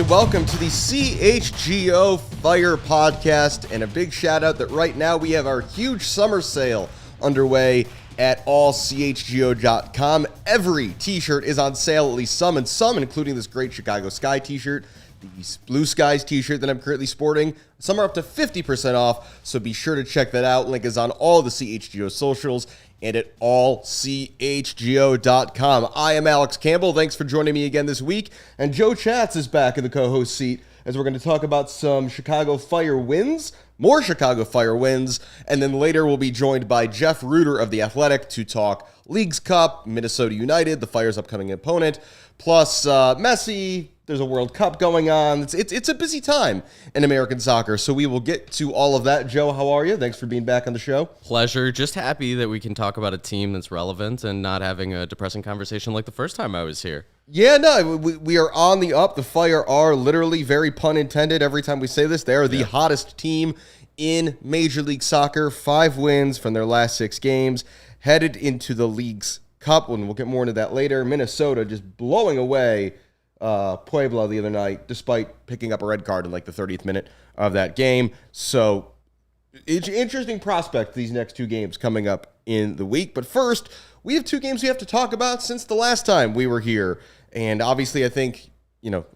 Welcome to the CHGO Fire Podcast, and a big shout out that right now we have our huge summer sale underway at ALLCITY.com. Every t-shirt is on sale, at least some, including this great Chicago Sky t-shirt, the Blue Skies t-shirt that I'm currently sporting. Some are up to 50% off, so be sure to check that out. Link is on all the CHGO socials and at ALLCITY.com. I am Alex Campbell. Thanks for joining me again this week. And Joe Chatz is back in the co-host seat as we're going to talk about some Chicago Fire wins, more Chicago Fire wins, and then later we'll be joined by Jeff Rueter of The Athletic to talk Leagues Cup, Minnesota United, the Fire's upcoming opponent, plus Messi. There's a World Cup going on. It's a busy time in American soccer, so we will get to all of that. Joe, how are you? Thanks for being back on the show. Pleasure. Just happy that we can talk about a team that's relevant and not having a depressing conversation like the first time I was here. Yeah, no, we are on the up. The Fire are literally, very pun intended, every time we say this, they are the hottest team in Major League Soccer. 5 wins from their last 6 games, headed into the Leagues Cup, and we'll get more into that later. Minnesota just blowing away Puebla the other night, despite picking up a red card in like the 30th minute of that game. So it's an interesting prospect, these next 2 games coming up in the week. But first, we have 2 games we have to talk about since the last time we were here. And obviously, I think,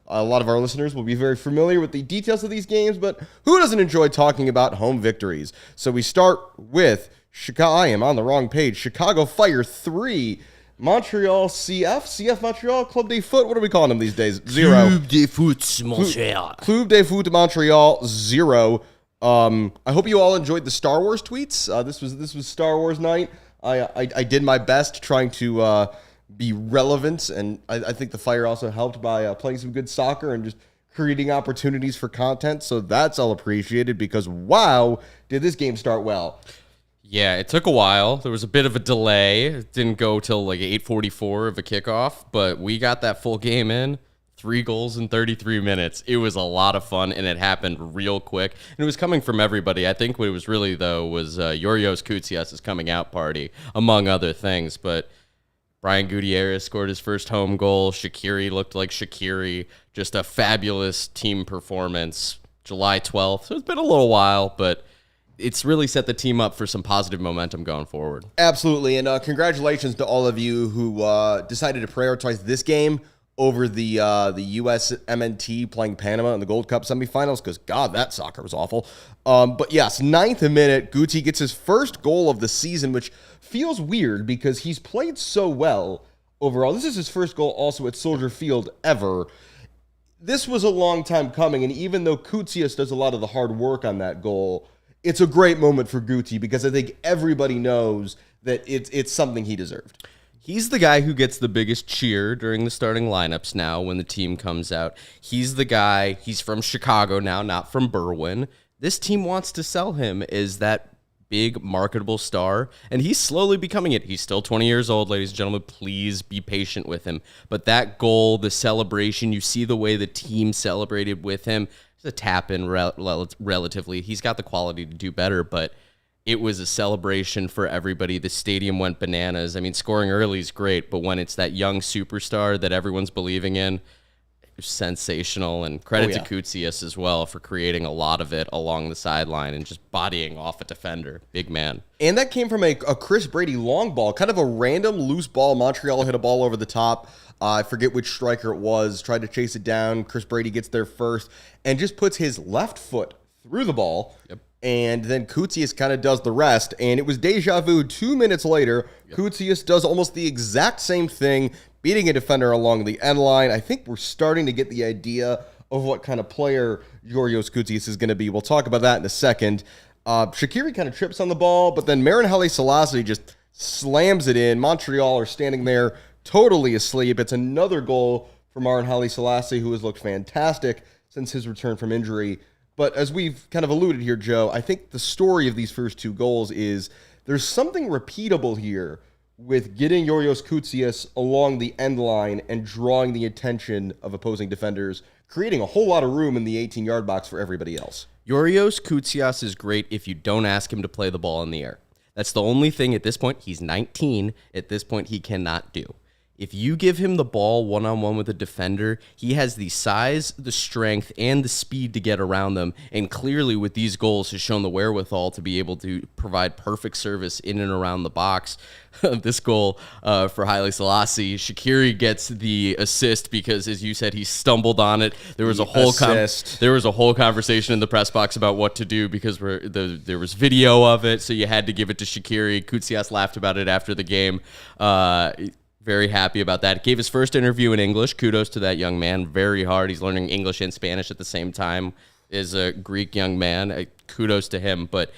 a lot of our listeners will be very familiar with the details of these games, but who doesn't enjoy talking about home victories? So we start with Chicago. I am on the wrong page. Chicago Fire 3, Montreal CF Montreal, Club de Foot. What are we calling them these days? 0. Club de Foot Montreal. Club de Foot Montreal 0. I hope you all enjoyed the Star Wars tweets. This was Star Wars night. I did my best trying to be relevant, and I think the Fire also helped by playing some good soccer and just creating opportunities for content. So that's all appreciated because wow, did this game start well. Yeah, it took a while. There was a bit of a delay. It didn't go till like 8:44 of a kickoff, but we got that full game in. 3 goals in 33 minutes. It was a lot of fun, and it happened real quick. And it was coming from everybody. I think what it was really, though, was Yurios Koutsias' coming out party, among other things. But Brian Gutierrez scored his first home goal. Shaqiri looked like Shaqiri. Just a fabulous team performance. July 12th. So it's been a little while, but it's really set the team up for some positive momentum going forward. Absolutely, and congratulations to all of you who decided to prioritize this game over the U.S. MNT playing Panama in the Gold Cup semifinals, because, God, that soccer was awful. But, yes, 9th minute, Guti gets his first goal of the season, which feels weird because he's played so well overall. This is his first goal also at Soldier Field ever. This was a long time coming, and even though Koutsias does a lot of the hard work on that goal, it's a great moment for Guti because I think everybody knows that it's something he deserved. He's the guy who gets the biggest cheer during the starting lineups now when the team comes out. He's the guy, he's from Chicago now, not from Berwyn. This team wants to sell him as that big marketable star, and he's slowly becoming it. He's still 20 years old, ladies and gentlemen. Please be patient with him. But that goal, the celebration, you see the way the team celebrated with him. It's a tap-in relatively. He's got the quality to do better, but it was a celebration for everybody. The stadium went bananas. I mean, scoring early is great, but when it's that young superstar that everyone's believing in, it's sensational. And credit to Koutsias as well for creating a lot of it along the sideline and just bodying off a defender. Big man. And that came from a Chris Brady long ball, kind of a random loose ball. Montreal hit a ball over the top. I forget which striker it was, tried to chase it down. Chris Brady gets there first and just puts his left foot through the ball. Yep. And then Koutsias kind of does the rest. And it was deja vu 2 minutes later. Yep. Koutsias does almost the exact same thing, beating a defender along the end line. I think we're starting to get the idea of what kind of player Yurios Koutsias is going to be. We'll talk about that in a second. Shaqiri kind of trips on the ball, but then Marin Haile-Selassie just slams it in. Montreal are standing there totally asleep. It's another goal for Marin Haile-Selassie, who has looked fantastic since his return from injury. But as we've kind of alluded here, Joe, I think the story of these first two goals is there's something repeatable here with getting Yurios Koutsias along the end line and drawing the attention of opposing defenders, creating a whole lot of room in the 18-yard box for everybody else. Yurios Koutsias is great if you don't ask him to play the ball in the air. That's the only thing at this point. He's 19. At this point, he cannot do. If you give him the ball one-on-one with a defender, he has the size, the strength, and the speed to get around them. And clearly with these goals has shown the wherewithal to be able to provide perfect service in and around the box. This goal for Haile Selassie, Shaqiri gets the assist because, as you said, he stumbled on it. There was a whole conversation in the press box about what to do because there was video of it, so you had to give it to Shaqiri. Koutsias laughed about it after the game. Very happy about that. Gave his first interview in English. Kudos to that young man. Very hard. He's learning English and Spanish at the same time. Is a Greek young man. Kudos to him. But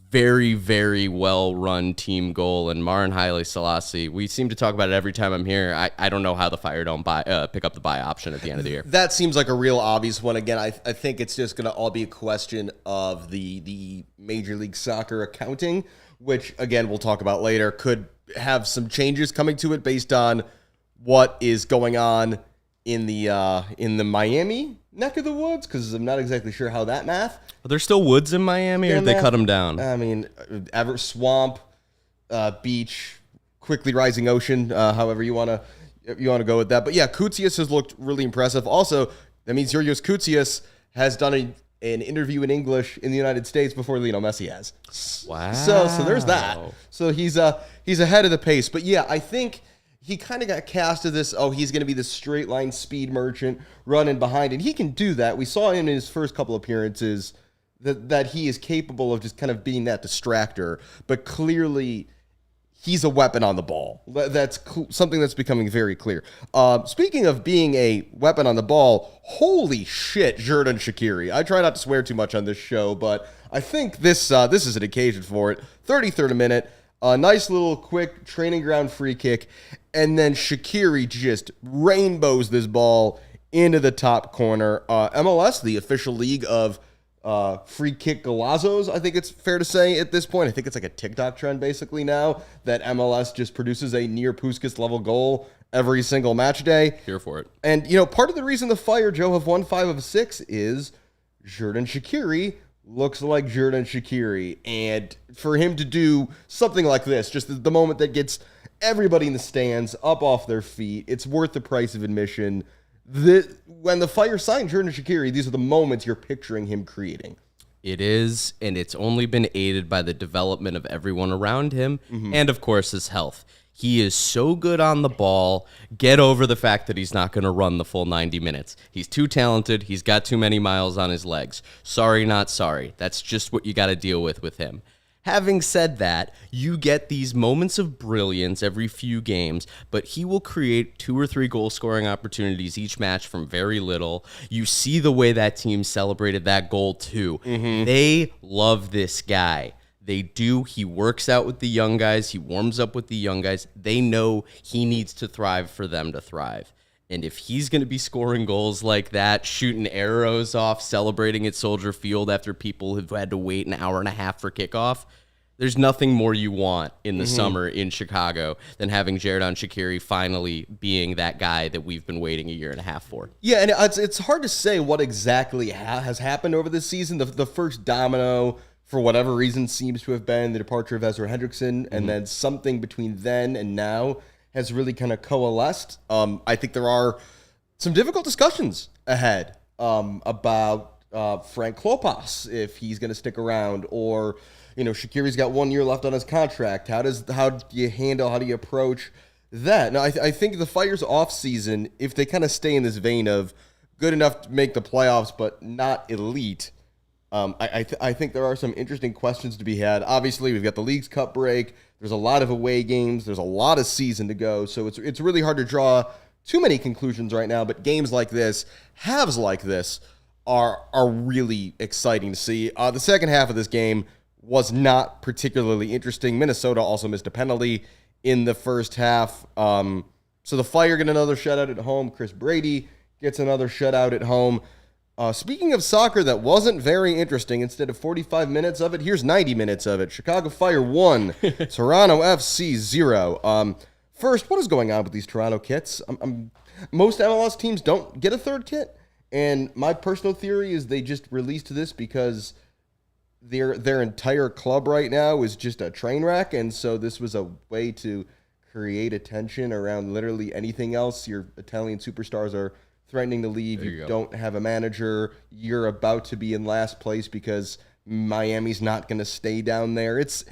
very, very well-run team goal. And Marin Haile-Selassie, we seem to talk about it every time I'm here. I don't know how the Fire don't pick up the buy option at the end of the year. That seems like a real obvious one. Again, I think it's just going to all be a question of the Major League Soccer accounting, which, again, we'll talk about later, could have some changes coming to it based on what is going on in the Miami neck of the woods, because I'm not exactly sure how that math. Are there still woods in Miami, or did they cut them down? I mean, swamp, beach, quickly rising ocean, however you want to go with that. But yeah, Koutsias has looked really impressive. Also, that means Yurios Koutsias has done an interview in English in the United States before Lionel Messi has. Wow. So there's that. So he's ahead of the pace. But yeah, I think he kind of got cast as this, he's going to be the straight line speed merchant running behind, and he can do that. We saw him in his first couple appearances that he is capable of just kind of being that distractor, but clearly he's a weapon on the ball. That's something that's becoming very clear. Speaking of being a weapon on the ball, holy shit, Xherdan Shaqiri. I try not to swear too much on this show, but I think this is an occasion for it. 33rd minute, a nice little quick training ground free kick, and then Shaqiri just rainbows this ball into the top corner. MLS, the official league of free kick golazos, I think it's fair to say at this point. I think it's like a TikTok trend basically now that MLS just produces a near Puskas level goal every single match day. Here for it. And, part of the reason the Fire, Joe, have won 5 of 6 is Xherdan Shaqiri looks like Xherdan Shaqiri. And for him to do something like this, just the moment that gets everybody in the stands up off their feet, it's worth the price of admission. When the Fire signed Xherdan Shaqiri, these are the moments you're picturing him creating. It is, and it's only been aided by the development of everyone around him, and of course his health. He is so good on the ball. Get over the fact that he's not going to run the full 90 minutes. He's too talented. He's got too many miles on his legs. Sorry, not sorry. That's just what you got to deal with him. Having said that, you get these moments of brilliance every few games, but he will create 2 or 3 goal-scoring opportunities each match from very little. You see the way that team celebrated that goal, too. They love this guy. They do. He works out with the young guys. He warms up with the young guys. They know he needs to thrive for them to thrive. And if he's going to be scoring goals like that, shooting arrows off, celebrating at Soldier Field after people have had to wait an hour and a half for kickoff, there's nothing more you want in the summer in Chicago than having Xherdan Shaqiri finally being that guy that we've been waiting a year and a half for. Yeah, and it's hard to say what exactly has happened over this season. The first domino, for whatever reason, seems to have been the departure of Ezra Hendrickson, and then something between then and now has really kind of coalesced. I think there are some difficult discussions ahead about Frank Klopas, if he's going to stick around, or Shaqiri's got 1 year left on his contract. How do you approach that? Now, I think the Fire's offseason, if they kind of stay in this vein of good enough to make the playoffs but not elite, I think there are some interesting questions to be had. Obviously, we've got the Leagues Cup break. There's a lot of away games. There's a lot of season to go. So it's really hard to draw too many conclusions right now, but games like this, halves like this, are really exciting to see. The second half of this game was not particularly interesting. Minnesota also missed a penalty in the first half. So the Fire get another shutout at home. Chris Brady gets another shutout at home. Speaking of soccer that wasn't very interesting, instead of 45 minutes of it, here's 90 minutes of it. Chicago Fire 1, Toronto FC 0. First, what is going on with these Toronto kits? Most MLS teams don't get a third kit, and my personal theory is they just released this because their entire club right now is just a train wreck, and so this was a way to create attention around literally anything else. Your Italian superstars are threatening to leave. You don't have a manager. You're about to be in last place because Miami's not going to stay down there. It's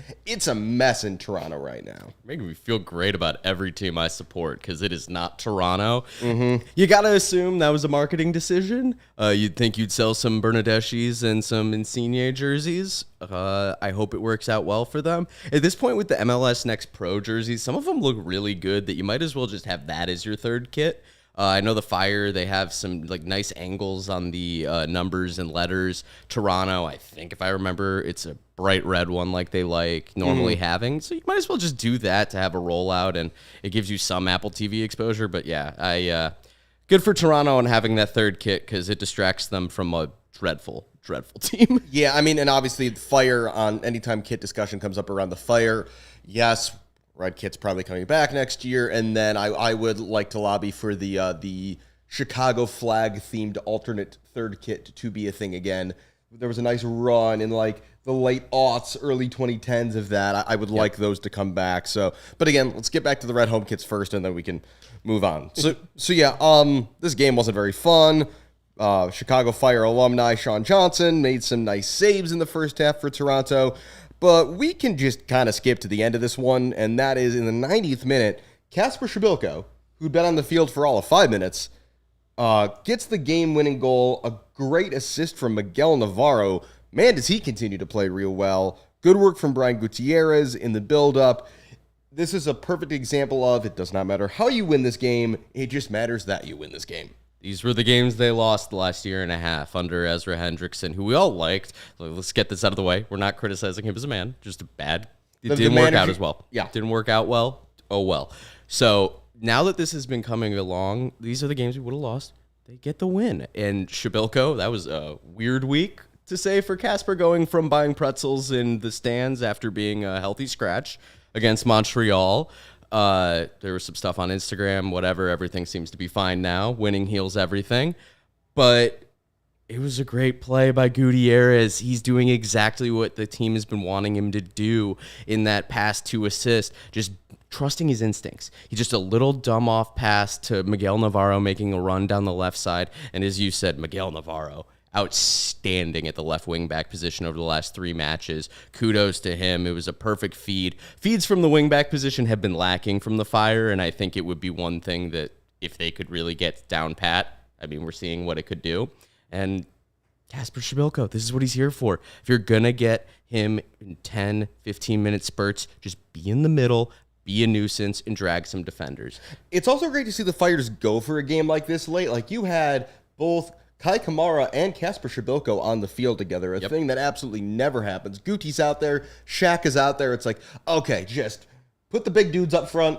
a mess in Toronto right now. Making me feel great about every team I support because it is not Toronto. Mm-hmm. You got to assume that was a marketing decision. You'd think you'd sell some Bernardeschi's and some Insigne jerseys. I hope it works out well for them. At this point with the MLS Next Pro jerseys, some of them look really good that you might as well just have that as your third kit. I know the Fire, they have some like nice angles on the numbers and letters. Toronto, I think if I remember, it's a bright red one like they like normally having. So you might as well just do that to have a rollout, and it gives you some Apple TV exposure. But yeah, good for Toronto on having that third kit because it distracts them from a dreadful team. Yeah, I mean, and obviously the Fire, on anytime kit discussion comes up around the Fire, yes, red kit's probably coming back next year, and then I would like to lobby for the Chicago flag themed alternate third kit to be a thing again. There was a nice run in like the late aughts, early 2010s of that. I would like those to come back. So, but again, let's get back to the red home kits first, and then we can move on. So yeah, this game wasn't very fun. Chicago Fire alumni Sean Johnson made some nice saves in the first half for Toronto. But we can just kind of skip to the end of this one, and that is in the 90th minute, Kasper Schmeichel, who'd been on the field for all of 5 minutes, gets the game-winning goal, a great assist from Miguel Navarro. Man, does he continue to play real well. Good work from Brian Gutierrez in the build-up. This is a perfect example of it does not matter how you win this game, it just matters that you win this game. These were the games they lost the last year and a half under Ezra Hendrickson, who we all liked. Let's get this out of the way. We're not criticizing him as a man, just a bad. It didn't work out as well. Yeah. Didn't work out well. Oh, well. So now that this has been coming along, these are the games we would have lost. They get the win. And Shabilko, that was a weird week to say for Kasper, going from buying pretzels in the stands after being a healthy scratch against Montreal. There was some stuff on Instagram, whatever. Everything seems to be fine now. Winning heals everything. But it was a great play by Gutierrez. He's doing exactly what the team has been wanting him to do in that pass to assist, just trusting his instincts. He just a little dumb off pass to Miguel Navarro making a run down the left side. And as you said, Miguel Navarro, outstanding at the left wing back position over the last 3 matches. Kudos to him. It was a perfect feed. Feeds from the wing back position have been lacking from the Fire, and I think it would be one thing that if they could really get down pat, I mean, we're seeing what it could do. And Kasper Schmeichel, this is what he's here for. If you're going to get him in 10, 15-minute spurts, just be in the middle, be a nuisance, and drag some defenders. It's also great to see the Fighters go for a game like this late. Like, you had both Kai Kamara and Kasper Schmeichel on the field together, a thing that absolutely never happens. Guti's out there, Shaq is out there. It's like, okay, just put the big dudes up front,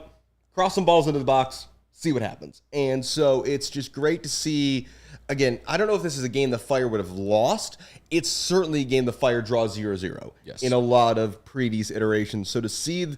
cross some balls into the box, see what happens. And so it's just great to see. Again, I don't know if this is a game the Fire would have lost. It's certainly a game the Fire draws 0-0 in a lot of previous iterations. So to see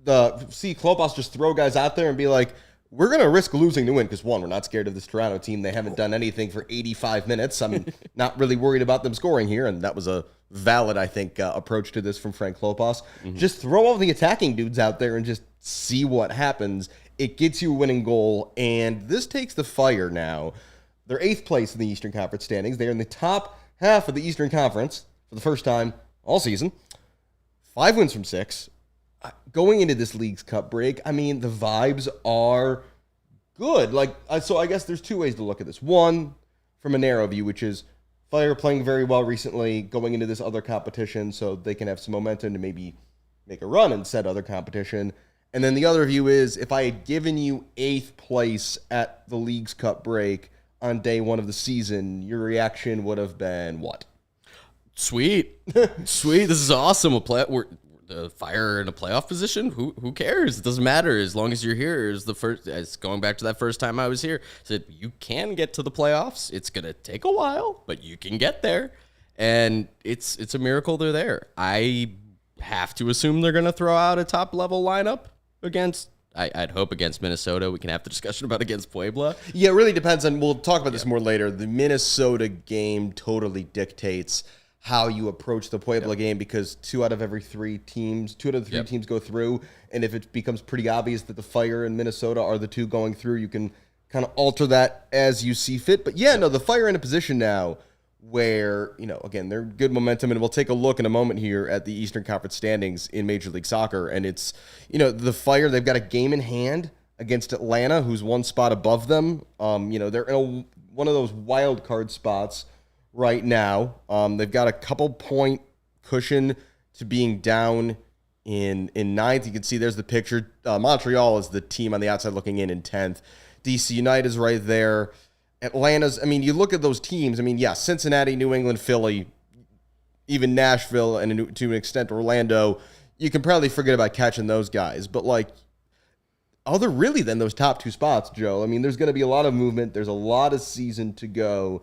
Klopas just throw guys out there and be like, we're going to risk losing to win because, one, we're not scared of this Toronto team. They haven't done anything for 85 minutes. I'm not really worried about them scoring here, and that was a valid, I think, approach to this from Frank Klopas. Mm-hmm. Just throw all the attacking dudes out there and just see what happens. It gets you a winning goal, and this takes the Fire now. They're 8th place in the Eastern Conference standings. They're in the top half of the Eastern Conference for the first time all season. 5 wins from 6. Going into this League's Cup break, I mean, the vibes are good. So I guess there's 2 ways to look at this. One, from a narrow view, which is Fire playing very well recently, going into this other competition so they can have some momentum to maybe make a run in said other competition. And then the other view is if I had given you 8th place at the League's Cup break on day 1 of the season, your reaction would have been what? Sweet. Sweet. This is awesome. We're the Fire in a playoff position. Who cares? It doesn't matter as long as you're here. It's going back to that first time I was here. Said you can get to the playoffs. It's gonna take a while, but you can get there. And it's a miracle they're there. I have to assume they're gonna throw out a top level lineup against. I'd hope against Minnesota. We can have the discussion about against Puebla. Yeah, it really depends on. We'll talk about this more later. The Minnesota game totally dictates how you approach the Puebla game because 2 out of the 3 teams go through, and if it becomes pretty obvious that the Fire and Minnesota are the 2 going through, you can kind of alter that as you see fit. But no, the Fire in a position now where, again, they're good momentum, and we'll take a look in a moment here at the Eastern Conference standings in Major League Soccer, and it's, the Fire, they've got a game in hand against Atlanta, who's 1 spot above them. They're in one of those wild card spots right now. They've got a couple point cushion to being down in 9th. You can see there's the picture. Montreal is the team on the outside looking in 10th. DC United is right there. Atlanta's, you look at those teams. Cincinnati, New England, Philly, even Nashville, and to an extent Orlando, you can probably forget about catching those guys. But other really than those top 2 spots, Joe, there's going to be a lot of movement. There's a lot of season to go.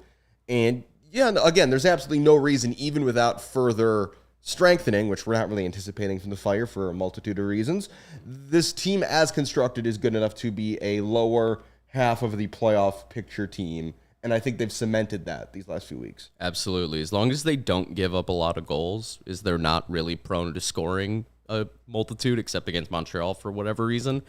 And again, there's absolutely no reason, even without further strengthening, which we're not really anticipating from the Fire for a multitude of reasons, this team as constructed is good enough to be a lower half of the playoff picture team. And I think they've cemented that these last few weeks. Absolutely. As long as they don't give up a lot of goals, they're not really prone to scoring a multitude, except against Montreal for whatever reason,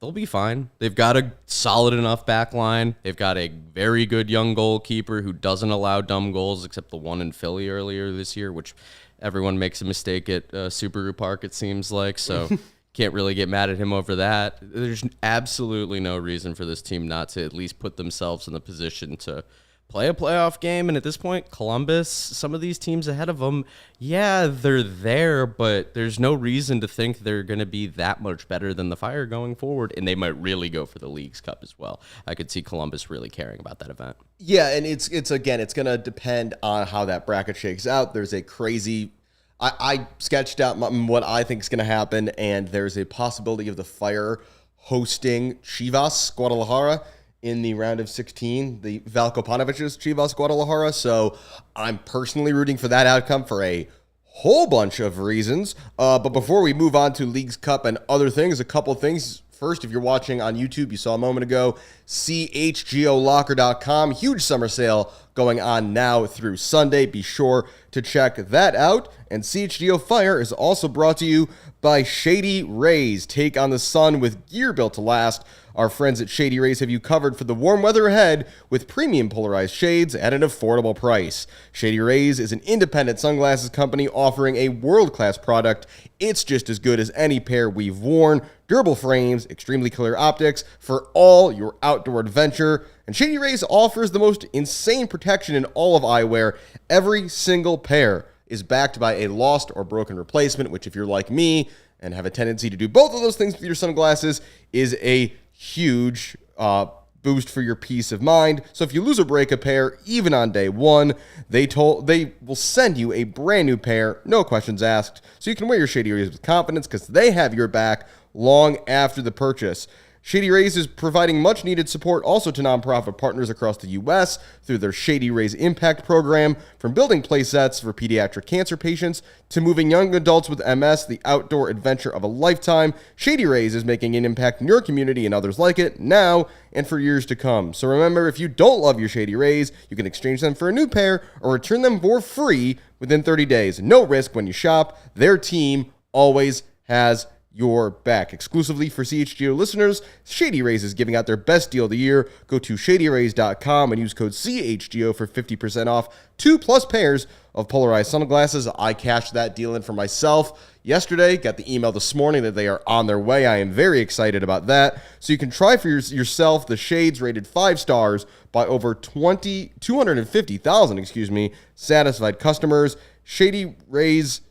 they'll be fine. They've got a solid enough back line. They've got a very good young goalkeeper who doesn't allow dumb goals, except the one in Philly earlier this year, which everyone makes a mistake at Subaru Park, it seems like. So can't really get mad at him over that. There's absolutely no reason for this team not to at least put themselves in the position to play a playoff game. And at this point, Columbus, some of these teams ahead of them, they're there, but there's no reason to think they're going to be that much better than the Fire going forward. And they might really go for the League's Cup as well. I could see Columbus really caring about that event. Yeah, and it's going to depend on how that bracket shakes out. There's a crazy... I sketched out what I think is going to happen, and there's a possibility of the Fire hosting Chivas Guadalajara in the round of 16, the Valko Panovic's Chivas Guadalajara. So I'm personally rooting for that outcome for a whole bunch of reasons. But before we move on to League's Cup and other things, a couple of things. First, if you're watching on YouTube, you saw a moment ago, CHGOlocker.com. Huge summer sale going on now through Sunday. Be sure to check that out. And CHGO Fire is also brought to you by Shady Rays. Take on the sun with gear built to last. Our friends at Shady Rays have you covered for the warm weather ahead with premium polarized shades at an affordable price. Shady Rays is an independent sunglasses company offering a world-class product. It's just as good as any pair we've worn. Durable frames, extremely clear optics for all your outdoor adventure. And Shady Rays offers the most insane protection in all of eyewear. Every single pair is backed by a lost or broken replacement, which if you're like me and have a tendency to do both of those things with your sunglasses, is a huge boost for your peace of mind. So if you lose or break a pair, even on day 1, they will send you a brand new pair, no questions asked, so you can wear your Shady Rays with confidence because they have your back long after the purchase. Shady Rays is providing much-needed support also to nonprofit partners across the U.S. through their Shady Rays Impact Program, from building play sets for pediatric cancer patients to moving young adults with MS, the outdoor adventure of a lifetime. Shady Rays is making an impact in your community and others like it now and for years to come. So remember, if you don't love your Shady Rays, you can exchange them for a new pair or return them for free within 30 days. No risk when you shop. Their team always has your back. Exclusively for CHGO listeners, Shady Rays is giving out their best deal of the year. Go to shadyrays.com and use code CHGO for 50% off 2+ pairs of polarized sunglasses. I cashed that deal in for myself yesterday. Got the email this morning that they are on their way. I am very excited about that. So you can try for yourself the shades rated 5 stars by over 250,000 satisfied customers. Shady Rays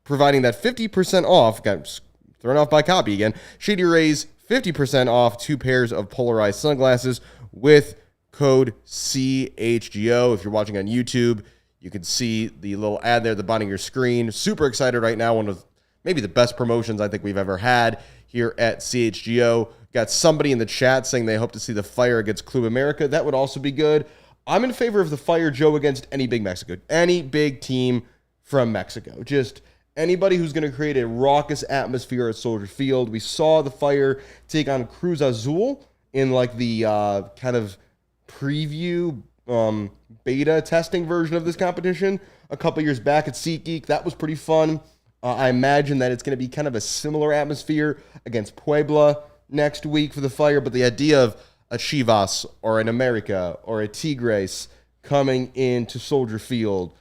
providing that 50% off, got thrown off by copy again. Shady Rays, 50% off 2 pairs of polarized sunglasses with code CHGO. If you're watching on YouTube, you can see the little ad there at the bottom of your screen. Super excited right now. One of maybe the best promotions I think we've ever had here at CHGO. Got somebody in the chat saying they hope to see the Fire against Club America. That would also be good. I'm in favor of the Fire, Joe, against any big team from Mexico. Just anybody who's going to create a raucous atmosphere at Soldier Field. We saw the Fire take on Cruz Azul in like the kind of preview beta testing version of this competition a couple years back at SeatGeek. That was pretty fun. I imagine that it's going to be kind of a similar atmosphere against Puebla next week for the Fire, but the idea of a Chivas or an America or a Tigres coming into Soldier Field,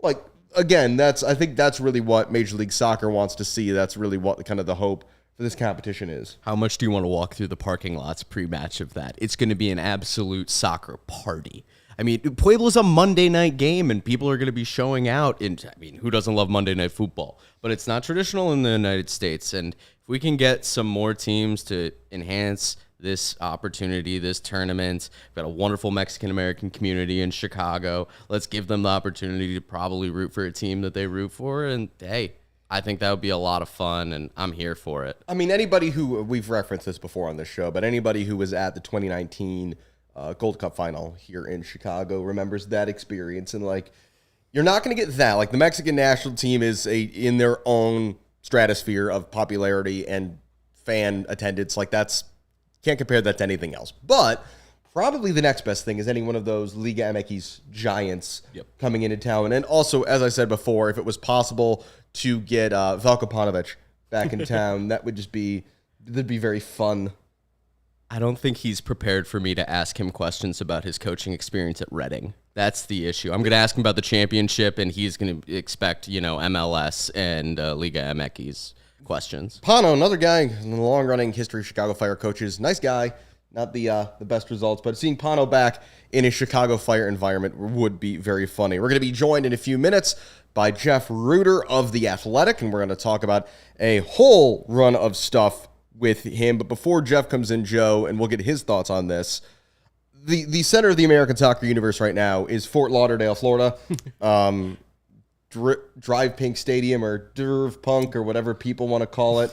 like, again, I think that's really what Major League Soccer wants to see. That's really what kind of the hope for this competition is. How much do you want to walk through the parking lots pre-match of that? It's going to be an absolute soccer party. I mean, Puebla's a Monday night game, and people are going to be showing out. Who doesn't love Monday night football? But it's not traditional in the United States, and if we can get some more teams to enhance this opportunity, this tournament, we've got a wonderful Mexican-American community in Chicago. Let's give them the opportunity to probably root for a team that they root for, and hey, I think that would be a lot of fun, and I'm here for it. I mean, anybody who, we've referenced this before on this show, but anybody who was at the 2019 Gold Cup final here in Chicago remembers that experience. And like, you're not going to get that. Like, the Mexican national team is in their own stratosphere of popularity and fan attendance. Like, can't compare that to anything else. But probably the next best thing is any one of those Liga MX giants coming into town. And also, as I said before, if it was possible to get Veljko Paunovic back in town, that'd be very fun. I don't think he's prepared for me to ask him questions about his coaching experience at Reading. That's the issue. I'm going to ask him about the championship, and he's going to expect, MLS and Liga MX questions. Pano, another guy in the long-running history of Chicago Fire coaches. Nice guy. Not the best results, but seeing Pano back in a Chicago Fire environment would be very funny. We're going to be joined in a few minutes by Jeff Rueter of The Athletic, and we're going to talk about a whole run of stuff with him. But before Jeff comes in, Joe, and we'll get his thoughts on this, the center of the American soccer universe right now is Fort Lauderdale, Florida. Drive Pink Stadium, or Derv Punk, or whatever people want to call it.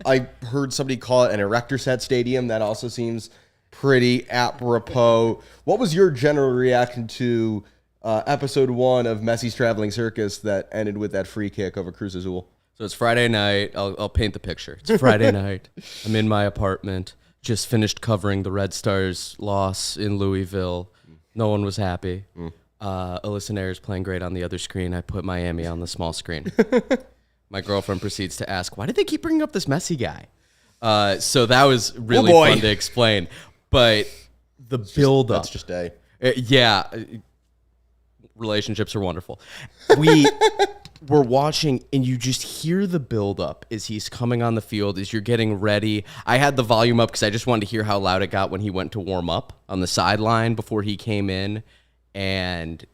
I heard somebody call it an Erector Set Stadium. That also seems pretty apropos. What was your general reaction to episode 1 of Messi's Traveling Circus that ended with that free kick over Cruz Azul? So it's Friday night. I'll paint the picture. It's Friday night. I'm in my apartment. Just finished covering the Red Stars' loss in Louisville. No one was happy. Alyssa Nair is playing great on the other screen. I put Miami on the small screen. My girlfriend proceeds to ask, why did they keep bringing up this Messi guy? So that was really fun to explain. But the build-up. That's just a... relationships are wonderful. We're watching, and you just hear the build-up as he's coming on the field, as you're getting ready. I had the volume up because I just wanted to hear how loud it got when he went to warm up on the sideline before he came in. And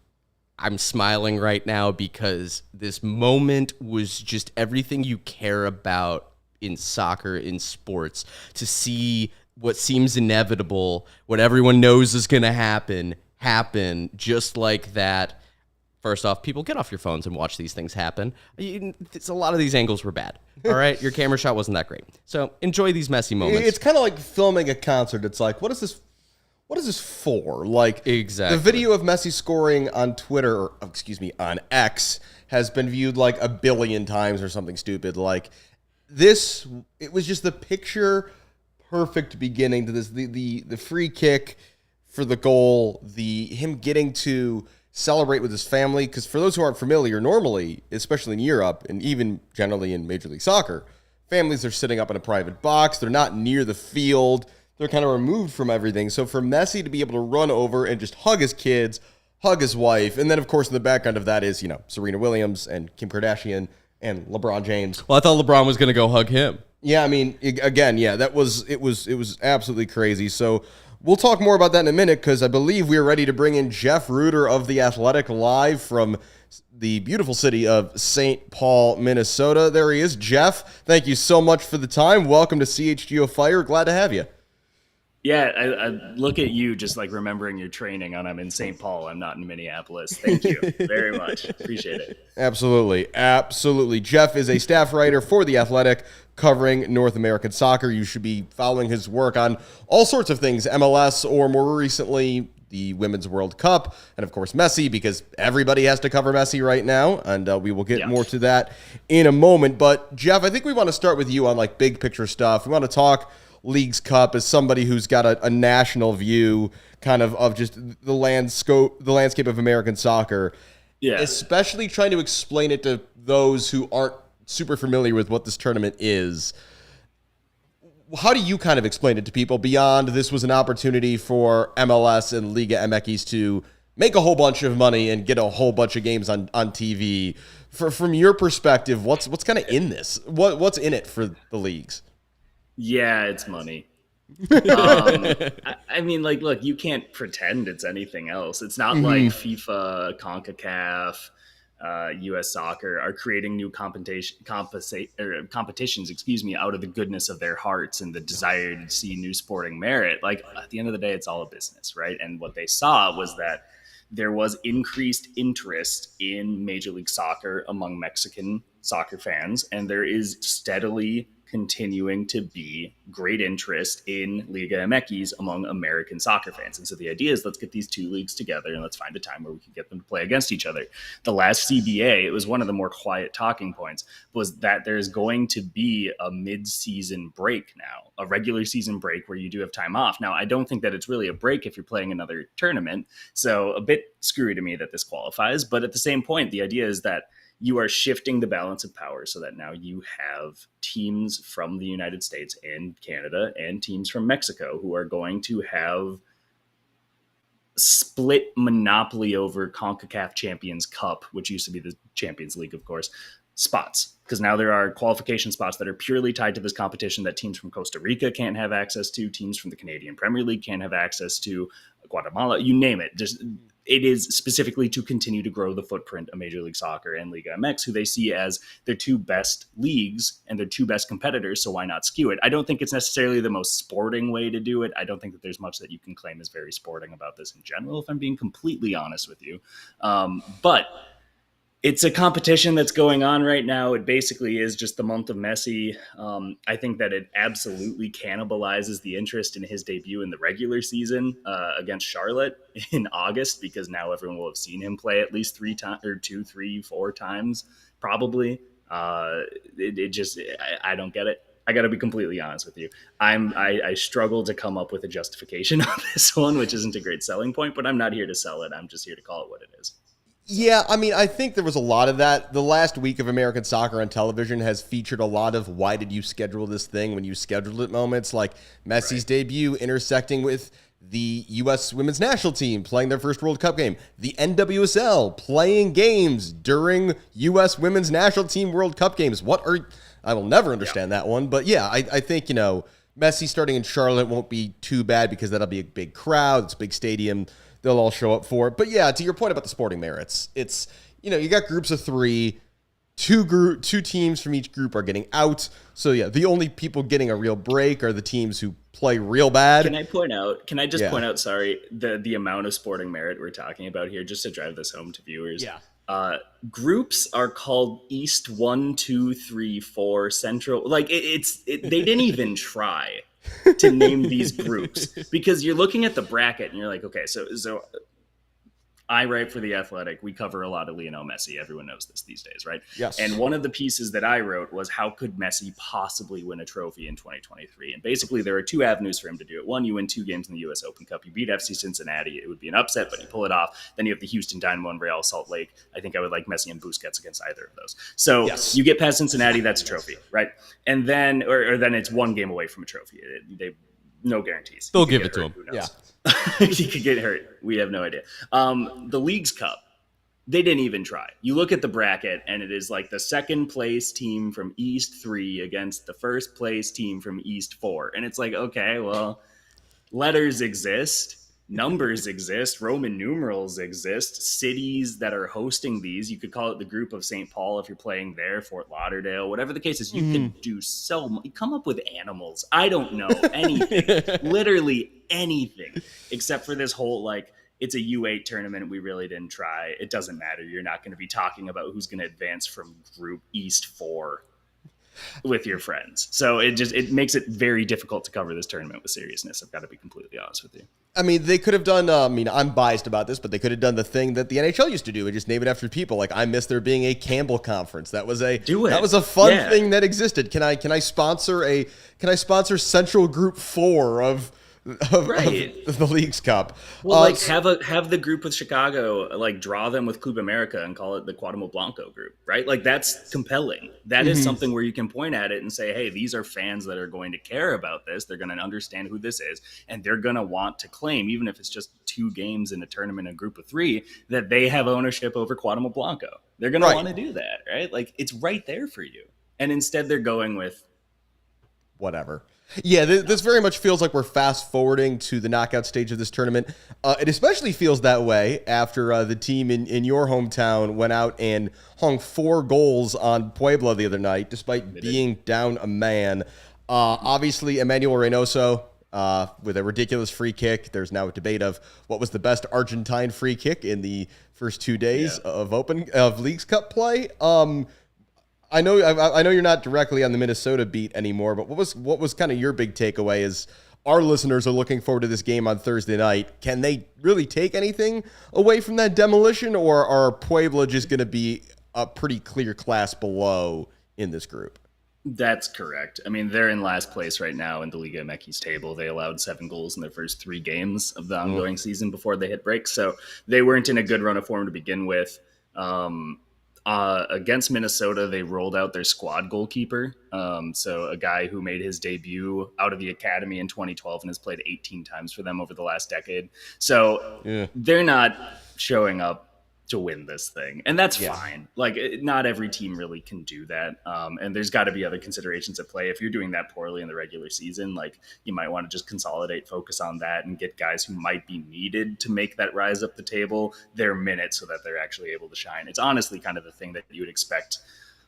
I'm smiling right now because this moment was just everything you care about in soccer, in sports, to see what seems inevitable, what everyone knows is going to happen just like that. First off, people, get off your phones and watch these things happen. A lot of these angles were bad. All right, your camera shot wasn't that great. So enjoy these messy moments. It's kind of like filming a concert. It's like, what is this for? Like, exactly. The video of Messi scoring on Twitter, on X, has been viewed like 1 billion times or something stupid. Like, this, it was just the picture perfect beginning to this. The free kick for the goal, him getting to celebrate with his family, because for those who aren't familiar, normally, especially in Europe, and even generally in Major League Soccer, families are sitting up in a private box. They're not near the field. They're kind of removed from everything. So for Messi to be able to run over and just hug his kids, hug his wife, and then, of course, in the background of that is, Serena Williams and Kim Kardashian and LeBron James. Well, I thought LeBron was going to go hug him. Yeah, I mean, it was absolutely crazy. So We'll talk more about that in a minute because I believe we are ready to bring in Jeff Rueter of The Athletic live from the beautiful city of St. Paul, Minnesota. There he is. Jeff, thank you so much for the time. Welcome to CHGO Fire. Glad to have you. Yeah, I look at you just like remembering your training on I'm in St. Paul. I'm not in Minneapolis. Thank you very much. Appreciate it. Absolutely. Absolutely. Jeff is a staff writer for The Athletic covering North American soccer. You should be following his work on all sorts of things, MLS or more recently the Women's World Cup, and of course Messi, because everybody has to cover Messi right now, and we will get more to that in a moment. But Jeff, I think we want to start with you on like big picture stuff. We want to talk Leagues Cup as somebody who's got a national view kind of just the landscape of American soccer. Yeah. Especially trying to explain it to those who aren't super familiar with what this tournament is. How do you kind of explain it to people beyond this was an opportunity for MLS and Liga MX to make a whole bunch of money and get a whole bunch of games on TV? From your perspective, what's kind of in this? What's in it for the leagues? Yeah, it's money. I mean, like, look, you can't pretend it's anything else. It's not like FIFA, CONCACAF, U.S. Soccer are creating new competitions, out of the goodness of their hearts and the desire to see new sporting merit. Like, at the end of the day, it's all a business, right? And what they saw was that there was increased interest in Major League Soccer among Mexican soccer fans, and there is steadily continuing to be great interest in Liga MX among American soccer fans. And so the idea is let's get these two leagues together and let's find a time where we can get them to play against each other. The last CBA, it was one of the more quiet talking points, was that there's going to be a mid-season break now, a regular season break where you do have time off. Now, I don't think that it's really a break if you're playing another tournament. So a bit screwy to me that this qualifies. But at the same point, the idea is that you are shifting the balance of power so that now you have teams from the United States and Canada and teams from Mexico who are going to have split monopoly over CONCACAF Champions Cup, which used to be the Champions League, of course, spots. Because now there are qualification spots that are purely tied to this competition that teams from Costa Rica can't have access to, teams from the Canadian Premier League can't have access to, Guatemala, you name it. It is specifically to continue to grow the footprint of Major League Soccer and Liga MX, who they see as their two best leagues and their two best competitors, so why not skew it? I don't think it's necessarily the most sporting way to do it. I don't think that there's much that you can claim is very sporting about this in general, if I'm being completely honest with you. But it's a competition that's going on right now. It basically is just the month of Messi. I think that it absolutely cannibalizes the interest in his debut in the regular season against Charlotte in August, because now everyone will have seen him play at least 3 times or 2, 3, 4 times, probably. I don't get it. I got to be completely honest with you. I struggle to come up with a justification on this one, which isn't a great selling point, but I'm not here to sell it. I'm just here to call it what it is. Yeah, I mean, I think there was a lot of that. The last week of American soccer on television has featured a lot of why did you schedule this thing when you scheduled it moments, like Messi's debut intersecting with the U.S. women's national team playing their first World Cup game, the NWSL playing games during U.S. women's national team World Cup games. I will never understand that one, but yeah, I think, Messi starting in Charlotte won't be too bad because that'll be a big crowd, it's a big stadium. They'll all show up for it. But yeah, to your point about the sporting merits, it's, you got groups of 3, two teams from each group are getting out. So yeah, the only people getting a real break are the teams who play real bad. Can I just point out, sorry, the amount of sporting merit we're talking about here, just to drive this home to viewers. Yeah. Groups are called East 1, 2, 3, 4 Central. Like they didn't even try to name these groups, because you're looking at the bracket and you're like, okay, so I write for The Athletic. We cover a lot of Lionel Messi. Everyone knows this these days, right? Yes. And one of the pieces that I wrote was, how could Messi possibly win a trophy in 2023? And basically, there are 2 avenues for him to do it. One, you win 2 games in the U.S. Open Cup. You beat FC Cincinnati. It would be an upset, but you pull it off. Then you have the Houston Dynamo and Real Salt Lake. I think I would like Messi and Busquets against either of those. So You get past Cincinnati, that's a trophy, right? And then, or then it's 1 game away from a trophy. They no guarantees. They'll give it to him. Yeah. He could get hurt. We have no idea. The Leagues Cup, they didn't even try. You look at the bracket, and it is like the second place team from East 3 against the first place team from East 4. And it's like, okay, well, letters exist, numbers exist, Roman numerals exist, cities that are hosting these. You could call it the group of St. Paul if you're playing there, Fort Lauderdale, whatever the case is. You could do so much. Come up with animals. I don't know anything, literally anything, except for this whole like, it's a U8 tournament. We really didn't try. It doesn't matter. You're not going to be talking about who's going to advance from Group East 4 with your friends. So it makes it very difficult to cover this tournament with seriousness. I've got to be completely honest with you. I mean, they could have done, I'm biased about this, but they could have done the thing that the NHL used to do and just name it after people. Like, I miss there being a Campbell conference. That was a fun thing that existed. Can I sponsor Central Group 4 of the League's Cup? Well, have the group with Chicago, like draw them with Club America and call it the Cuauhtémoc Blanco group, right? Like that's compelling. That is something where you can point at it and say, hey, these are fans that are going to care about this. They're going to understand who this is, and they're going to want to claim, even if it's just 2 games in a tournament, a group of 3, that they have ownership over Cuauhtémoc Blanco. They're going to want to do that, right? Like it's right there for you. And instead they're going with whatever. Yeah, this very much feels like we're fast forwarding to the knockout stage of this tournament. It especially feels that way after the team in your hometown went out and hung 4 goals on Puebla the other night, despite being down a man. Obviously, Emmanuel Reynoso with a ridiculous free kick. There's now a debate of what was the best Argentine free kick in the first 2 days of Leagues Cup play. I know you're not directly on the Minnesota beat anymore, but what was kind of your big takeaway as our listeners are looking forward to this game on Thursday night? Can they really take anything away from that demolition, or are Puebla just going to be a pretty clear class below in this group? That's correct. I mean, they're in last place right now in the Liga MX table. They allowed 7 goals in their first 3 games of the ongoing season before they hit break, so they weren't in a good run of form to begin with. Against Minnesota, they rolled out their squad goalkeeper. So a guy who made his debut out of the academy in 2012 and has played 18 times for them over the last decade. So they're not showing up to win this thing. And that's fine. Like, not every team really can do that. And there's got to be other considerations at play. If you're doing that poorly in the regular season, like, you might want to just consolidate, focus on that, and get guys who might be needed to make that rise up the table their minutes so that they're actually able to shine. It's honestly kind of the thing that you would expect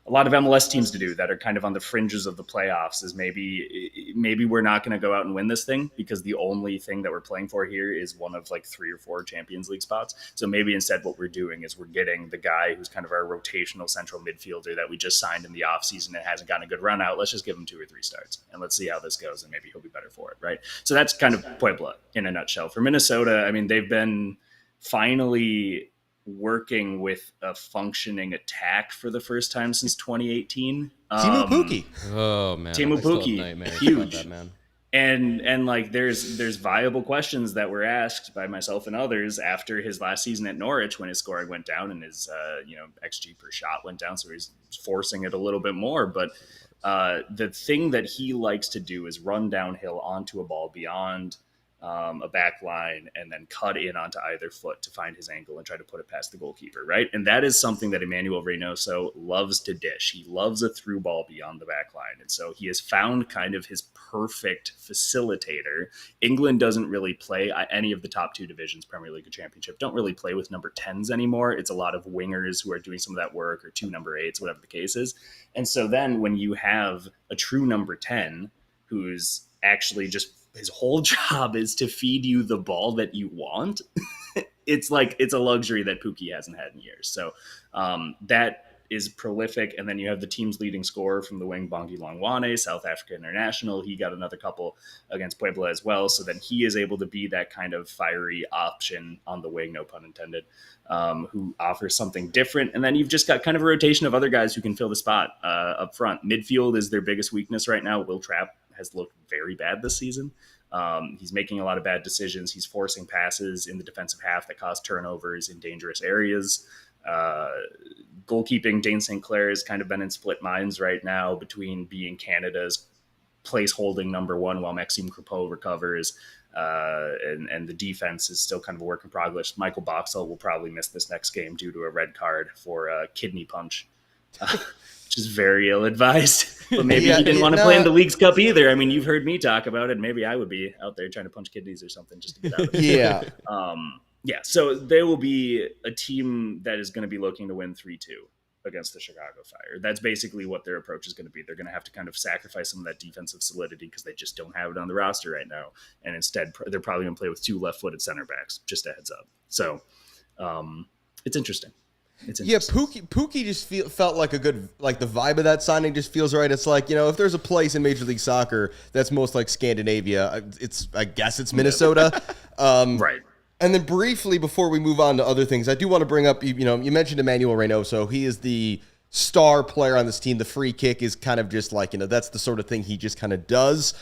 a lot of MLS teams to do that are kind of on the fringes of the playoffs, is maybe we're not going to go out and win this thing because the only thing that we're playing for here is one of like 3 or 4 Champions League spots. So maybe instead what we're doing is we're getting the guy who's kind of our rotational central midfielder that we just signed in the offseason and hasn't gotten a good run out. Let's just give him 2 or 3 starts and let's see how this goes, and maybe he'll be better for it, right? So that's kind of Puebla in a nutshell. For Minnesota, I mean, they've been finally working with a functioning attack for the first time since 2018. Teemu Pukki. Oh man, Teemu Pukki, huge. That, man. And like there's viable questions that were asked by myself and others after his last season at Norwich, when his scoring went down and his XG per shot went down, so he's forcing it a little bit more. But the thing that he likes to do is run downhill onto a ball beyond a back line and then cut in onto either foot to find his angle and try to put it past the goalkeeper, right? And that is something that Emmanuel Reynoso loves to dish. He loves a through ball beyond the back line. And so he has found kind of his perfect facilitator. England doesn't really play any of the top 2 divisions, Premier League or Championship, don't really play with number 10s anymore. It's a lot of wingers who are doing some of that work, or 2 number 8s, whatever the case is. And so then when you have a true number 10 who's actually just, his whole job is to feed you the ball that you want, it's a luxury that Pukki hasn't had in years. So that is prolific. And then you have the team's leading scorer from the wing, Bongi Longwane, South Africa international. He got another couple against Puebla as well. So then he is able to be that kind of fiery option on the wing, no pun intended, who offers something different. And then you've just got kind of a rotation of other guys who can fill the spot up front. Midfield is their biggest weakness right now. Will Trapp has looked very bad this season. He's making a lot of bad decisions. He's forcing passes in the defensive half that cause turnovers in dangerous areas. Goalkeeping, Dane St. Clair has kind of been in split minds right now between being Canada's place holding number 1 while Maxime Crepeau recovers. And the defense is still kind of a work in progress. Michael Boxall will probably miss this next game due to a red card for a kidney punch which is very ill-advised. But maybe he didn't want to play in the League's Cup either. I mean, you've heard me talk about it. Maybe I would be out there trying to punch kidneys or something just to get out of it. Yeah. So there will be a team that is going to be looking to win 3-2 against the Chicago Fire. That's basically what their approach is going to be. They're going to have to kind of sacrifice some of that defensive solidity because they just don't have it on the roster right now. And instead, they're probably going to play with 2 left-footed center backs, just a heads up. So it's interesting. Yeah, Pookie just felt like a good, like the vibe of that signing just feels right. It's like, if there's a place in Major League Soccer that's most like Scandinavia, I guess it's Minnesota. Right. And then briefly before we move on to other things, I do want to bring up, you mentioned Emmanuel Reynoso. He is the star player on this team. The free kick is kind of just like, that's the sort of thing he just kind of does.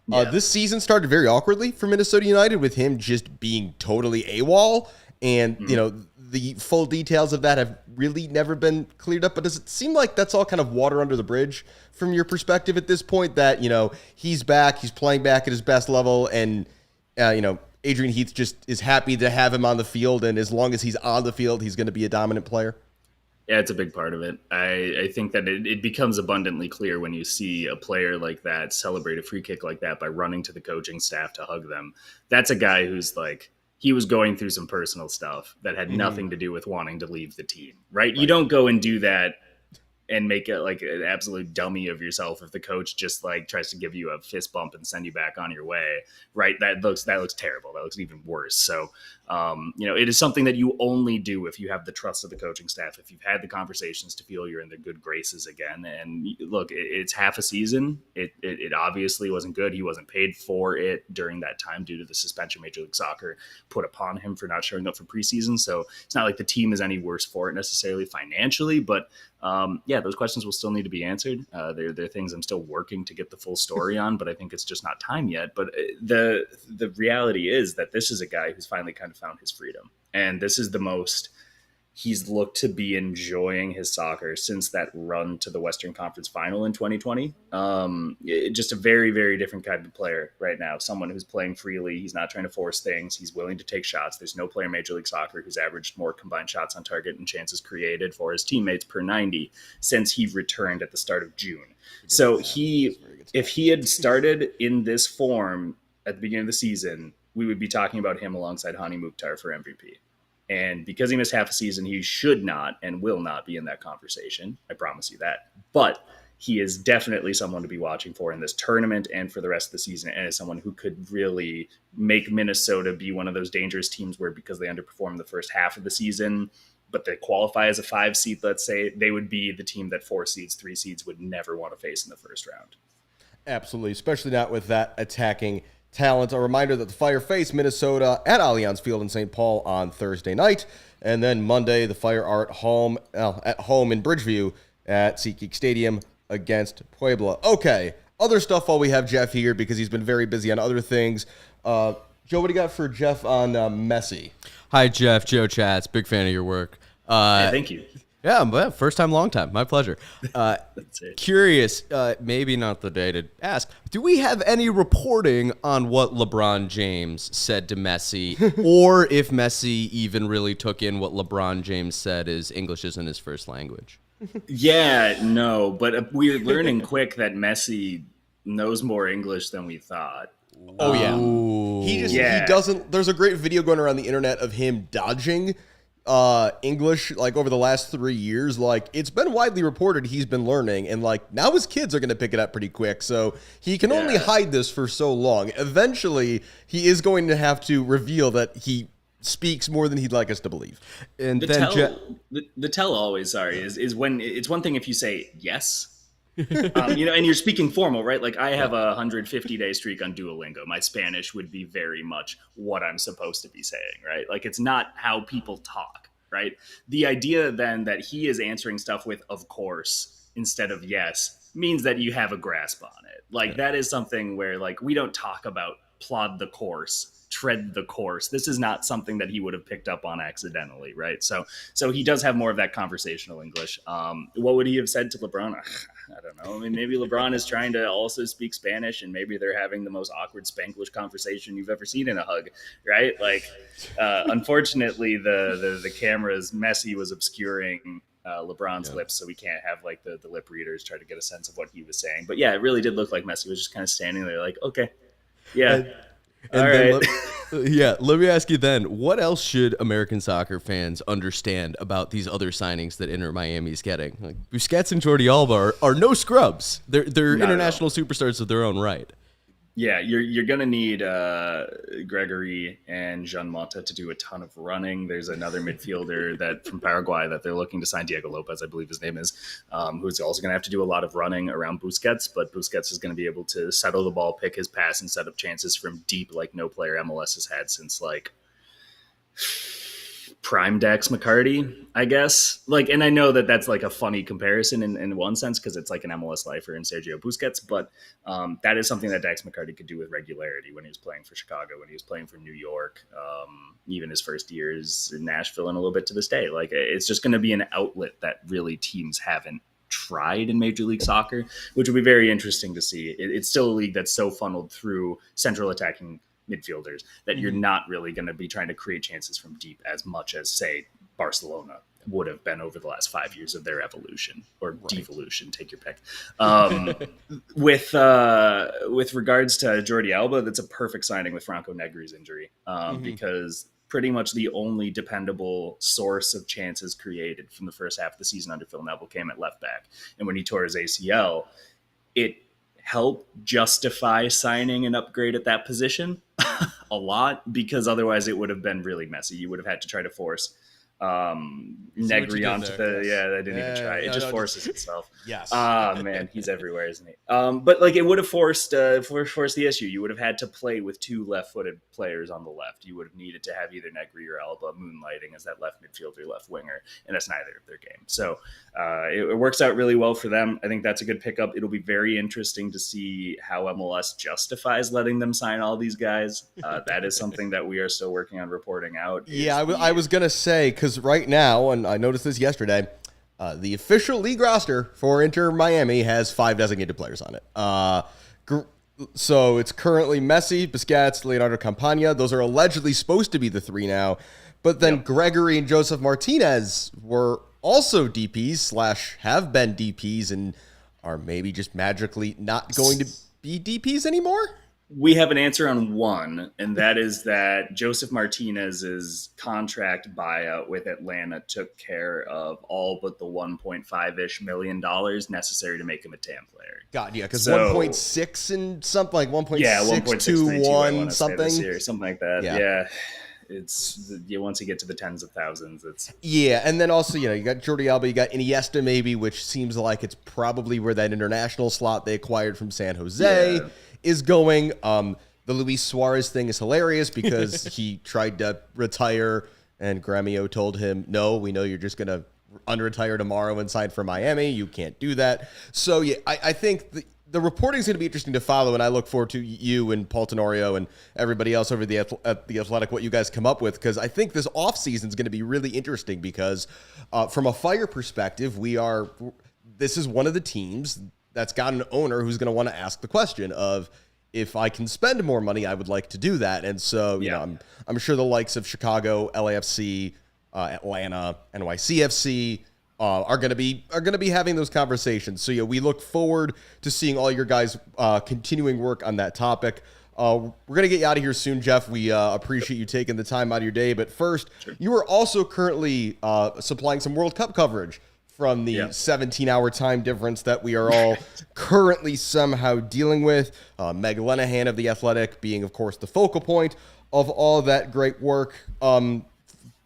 Yeah. This season started very awkwardly for Minnesota United with him just being totally AWOL. And, the full details of that have really never been cleared up. But does it seem like that's all kind of water under the bridge from your perspective at this point that, he's back, he's playing back at his best level, and, Adrian Heath just is happy to have him on the field, and as long as he's on the field, he's going to be a dominant player? Yeah, it's a big part of it. I think that it becomes abundantly clear when you see a player like that celebrate a free kick like that by running to the coaching staff to hug them. That's a guy who's like, he was going through some personal stuff that had nothing to do with wanting to leave the team, right? You don't go and do that and make it like an absolute dummy of yourself if the coach just like tries to give you a fist bump and send you back on your way, right? That looks terrible. That looks even worse. So, it is something that you only do if you have the trust of the coaching staff, if you've had the conversations to feel you're in the good graces again. And look, it's half a season. It obviously wasn't good. He wasn't paid for it during that time due to the suspension Major League Soccer put upon him for not showing up for preseason. So it's not like the team is any worse for it necessarily financially, but those questions will still need to be answered. They're things I'm still working to get the full story on, but I think it's just not time yet. But the reality is that this is a guy who's finally kind of found his freedom. And this is the most he's looked to be enjoying his soccer since that run to the Western Conference Final in 2020. Just a very, very different kind of player right now. Someone who's playing freely. He's not trying to force things. He's willing to take shots. There's no player in Major League Soccer who's averaged more combined shots on target and chances created for his teammates per 90 since he returned at the start of June. So if he had started in this form at the beginning of the season, we would be talking about him alongside Hani Mukhtar for MVP. And because he missed half a season, he should not and will not be in that conversation. I promise you that. But he is definitely someone to be watching for in this tournament and for the rest of the season, and is someone who could really make Minnesota be one of those dangerous teams where, because they underperformed the first half of the season, but they qualify as a 5 seed, let's say, they would be the team that 4 seeds, 3 seeds would never want to face in the first round. Absolutely, especially not with that attacking talent. A reminder that the Fire face Minnesota at Allianz Field in St. Paul on Thursday night. And then Monday, the Fire are at home in Bridgeview at SeatGeek Stadium against Puebla. Okay, other stuff while we have Jeff here because he's been very busy on other things. Joe, what do you got for Jeff on Messi? Hi, Jeff. Joe Chatz. Big fan of your work. Hey, thank you. Yeah, but first time, long time. My pleasure. Curious, maybe not the day to ask. Do we have any reporting on what LeBron James said to Messi, or if Messi even really took in what LeBron James said is English isn't his first language? Yeah, no, but we're learning quick that Messi knows more English than we thought. Oh, yeah. He doesn't. There's a great video going around the internet of him dodging English like over the last 3 years. Like, it's been widely reported he's been learning, and like now his kids are going to pick it up pretty quick, so he can only hide this for so long. Eventually he is going to have to reveal that he speaks more than he'd like us to believe. And the tell always is when it's one thing if you say yes, and you're speaking formal, right? Like, I have a 150-day streak on Duolingo. My Spanish would be very much what I'm supposed to be saying, right? Like, it's not how people talk, right? The idea then that he is answering stuff with "of course" instead of "yes" means that you have a grasp on it. Like, that is something where, like, we don't talk about plod the course, tread the course. This is not something that he would have picked up on accidentally, right? So he does have more of that conversational English. What would he have said to LeBron? I don't know. I mean, maybe LeBron is trying to also speak Spanish, and maybe they're having the most awkward Spanglish conversation you've ever seen in a hug, right? Like, unfortunately, the cameras, Messi was obscuring LeBron's lips, so we can't have like the lip readers try to get a sense of what he was saying. But yeah, it really did look like Messi was just kind of standing there like, okay, yeah, all right. Let me ask you then, what else should American soccer fans understand about these other signings that Inter Miami is getting? Like Busquets and Jordi Alba are no scrubs. They're international superstars of their own right. Yeah, you're gonna need Gregory and Jean Mota to do a ton of running. There's another midfielder that from Paraguay that they're looking to sign, Diego Lopez, I believe his name is, who's also gonna have to do a lot of running around Busquets. But Busquets is gonna be able to settle the ball, pick his pass, and set up chances from deep like no player MLS has had since like prime Dax McCarty, I guess. Like, and I know that that's like a funny comparison in one sense because it's like an MLS lifer in Sergio Busquets, but that is something that Dax McCarty could do with regularity when he was playing for Chicago, when he was playing for New York, even his first years in Nashville, and a little bit to this day. Like, it's just going to be an outlet that really teams haven't tried in Major League Soccer, which would be very interesting to see. It's still a league that's so funneled through central attacking midfielders that you're not really going to be trying to create chances from deep as much as, say, Barcelona would have been over the last 5 years of their evolution or devolution, take your pick. With regards to Jordi Alba, that's a perfect signing with Franco Negri's injury because pretty much the only dependable source of chances created from the first half of the season under Phil Neville came at left back. And when he tore his ACL, it helped justify signing an upgrade at that position a lot, because otherwise it would have been really messy. You would have had to try to force Negri onto the I didn't even try. It just forces itself. Yes. Man, he's everywhere, isn't he? But like it would have forced the issue. You would have had to play with two left-footed players on the left. You would have needed to have either Negri or Alba moonlighting as that left midfielder, left winger, and that's neither of their game. So it works out really well for them. I think that's a good pickup. It'll be very interesting to see how MLS justifies letting them sign all these guys. That is something that we are still working on reporting out. Yeah, I was gonna say, because right now, and I noticed this yesterday, the official league roster for Inter Miami has 5 designated players on it. So it's currently Messi, Busquets, Leonardo Campagna. Those are allegedly supposed to be the 3 now. But then Gregory and Joseph Martinez were also DPs / have been DPs and are maybe just magically not going to be DPs anymore? We have an answer on one, and that is that Joseph Martinez's contract buyout with Atlanta took care of all but the $1.5-ish million necessary to make him a TAM player. God, yeah, because 1.6 and something like 1.621 something like that. Yeah. It's once you get to the tens of thousands, it's and then also you got Jordi Alba, you got Iniesta maybe, which seems like it's probably where that international slot they acquired from San Jose is going. The Luis Suarez thing is hilarious because he tried to retire and Gremio told him, no, we know you're just going to unretire tomorrow and sign for Miami. You can't do that. So I think the reporting is going to be interesting to follow, and I look forward to you and Paul Tenorio and everybody else over at the Athletic, what you guys come up with, because I think this offseason is going to be really interesting because from a Fire perspective, this is one of the teams that's got an owner who's going to want to ask the question of, if I can spend more money, I would like to do that. And so, you know, I'm sure the likes of Chicago, LAFC, Atlanta, NYCFC, are going to be having those conversations. So we look forward to seeing all your guys continuing work on that topic. We're going to get you out of here soon, Jeff. We appreciate you taking the time out of your day. But first, you are also currently supplying some World Cup coverage from the 17-hour time difference that we are all currently somehow dealing with. Meg Lenahan of The Athletic being, of course, the focal point of all that great work.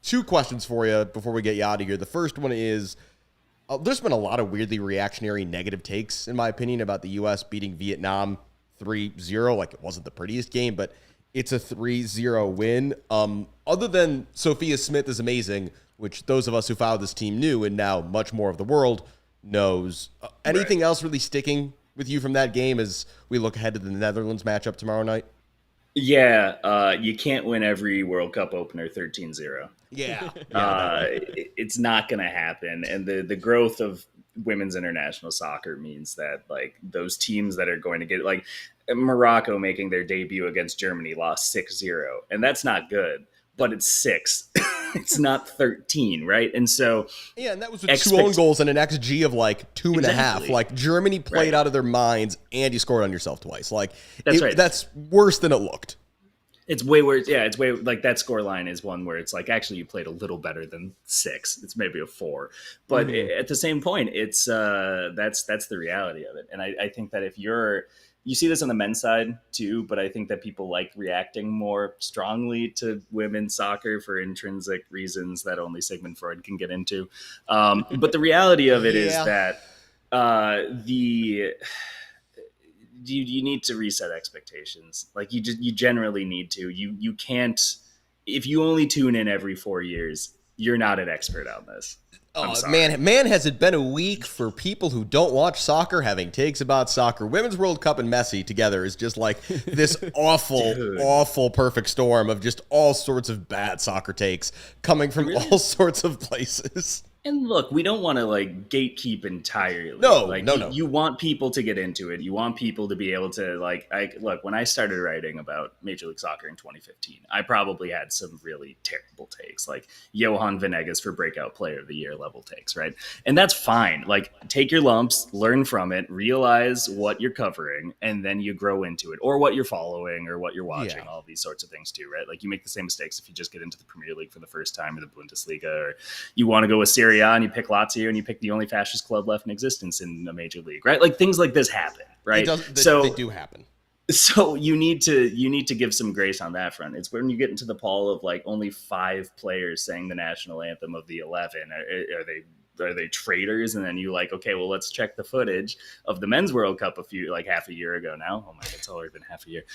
2 questions for you before we get you out of here. The first one is, there's been a lot of weirdly reactionary negative takes, in my opinion, about the U.S. beating Vietnam 3-0. Like, it wasn't the prettiest game, but it's a 3-0 win. Other than Sophia Smith is amazing, which those of us who follow this team knew, and now much more of the world knows. Anything else really sticking with you from that game as we look ahead to the Netherlands matchup tomorrow night? Yeah, you can't win every World Cup opener 13-0. It's not going to happen. And the growth of women's international soccer means that, like, those teams that are going to get, like, Morocco making their debut against Germany lost 6-0. And that's not good, but it's 6. It's not 13, right? And so yeah, and that was with 2 own goals and an XG of like 2.5. Exactly. Like Germany played out of their minds, and you scored on yourself twice. Like right. That's worse than it looked. It's way worse. Yeah, it's way like that score line is one where it's like actually you played a little better than 6. It's maybe a 4, but at the same point, it's that's the reality of it. And I think that if you see this on the men's side too, but I think that people like reacting more strongly to women's soccer for intrinsic reasons that only Sigmund Freud can get into. But the reality of it is that you need to reset expectations. Like you generally need to. You can't, if you only tune in every 4 years, you're not an expert on this. Man, has it been a week for people who don't watch soccer having takes about soccer. Women's World Cup and Messi together is just like this awful perfect storm of just all sorts of bad soccer takes coming from all sorts of places. And look, we don't want to like gatekeep entirely. No. You want people to get into it. You want people to be able to look, when I started writing about Major League Soccer in 2015, I probably had some really terrible takes, like Johan Venegas for breakout player of the year level takes, right? And that's fine. Like take your lumps, learn from it, realize what you're covering, and then you grow into it, or what you're following or what you're watching, all these sorts of things too, right? Like you make the same mistakes if you just get into the Premier League for the first time or the Bundesliga, or you want to go with Serie A and you pick Lazio and you pick the only fascist club left in existence in a major league, right? Like things like this happen, right? They do happen. So you need to give some grace on that front. It's when you get into the poll of like only 5 players saying the national anthem of the 11. Are they traitors? And then you like, okay, well, let's check the footage of the Men's World Cup half a year ago now. Oh my God, it's already been half a year.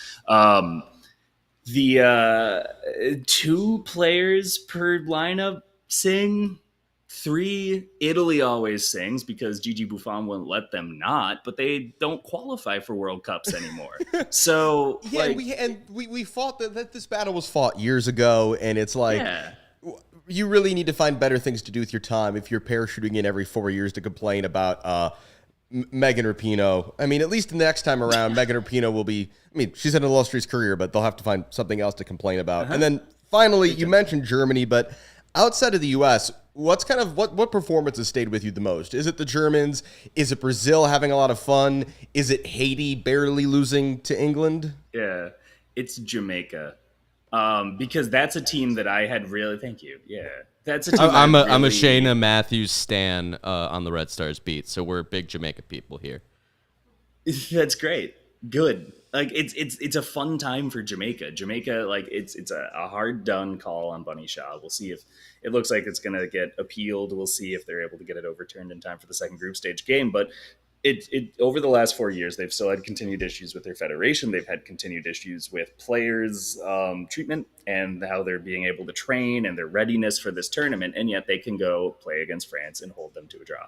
The 2 players per lineup sing. 3, Italy always sings because Gigi Buffon wouldn't let them not, but they don't qualify for World Cups anymore. So we fought that this battle was fought years ago, and it's like you really need to find better things to do with your time if you're parachuting in every 4 years to complain about Megan Rapinoe. I mean, at least the next time around, Megan Rapinoe will be. I mean, she's had an illustrious career, but they'll have to find something else to complain about. And then finally, you mentioned Germany, but outside of the U.S., what performances stayed with you the most? Is it the Germans? Is it Brazil having a lot of fun? Is it Haiti barely losing to England? Yeah, it's Jamaica. Because that's a team that I had really. Thank you. Yeah, that's a team. I'm a Shayna Matthews stan on the Red Stars beat, so we're big Jamaica people here. That's great. Good. Like it's a fun time for Jamaica. Jamaica, like it's a hard done call on Bunny Shaw. We'll see if it looks like it's going to get appealed. We'll see if they're able to get it overturned in time for the second group stage game. But it over the last 4 years, they've still had continued issues with their federation. They've had continued issues with players' treatment and how they're being able to train and their readiness for this tournament. And yet they can go play against France and hold them to a draw.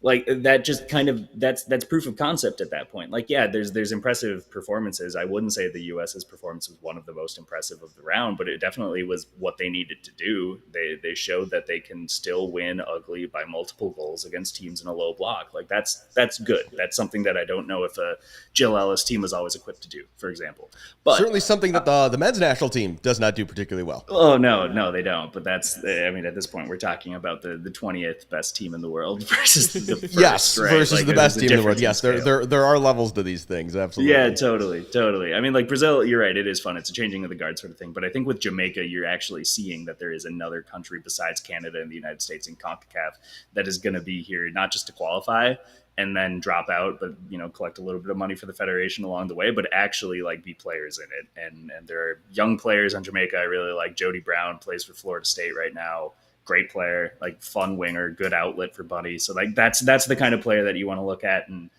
Like that just kind of that's proof of concept at that point. Like, yeah, there's impressive performances. I wouldn't say the US's performance was one of the most impressive of the round, but it definitely was what they needed to do. They showed that they can still win ugly by multiple goals against teams in a low block. Like that's good. That's something that I don't know if a Jill Ellis team was always equipped to do, for example. But certainly something that the men's national team does not do particularly well. Oh no, they don't. But that's, I mean, at this point we're talking about the 20th best team in the world versus the first, right? Versus like, the best team in the world. Yes, there are levels to these things. Absolutely. Yeah, totally. I mean, like Brazil, you're right. It is fun. It's a changing of the guard sort of thing. But I think with Jamaica, you're actually seeing that there is another country besides Canada and the United States in CONCACAF that is going to be here not just to qualify and then drop out, but collect a little bit of money for the federation along the way, but actually like be players in it. And there are young players on Jamaica. I really like Jody Brown, plays for Florida State right now. Great player, like fun winger, good outlet for Bunny. So like that's the kind of player that you want to look at and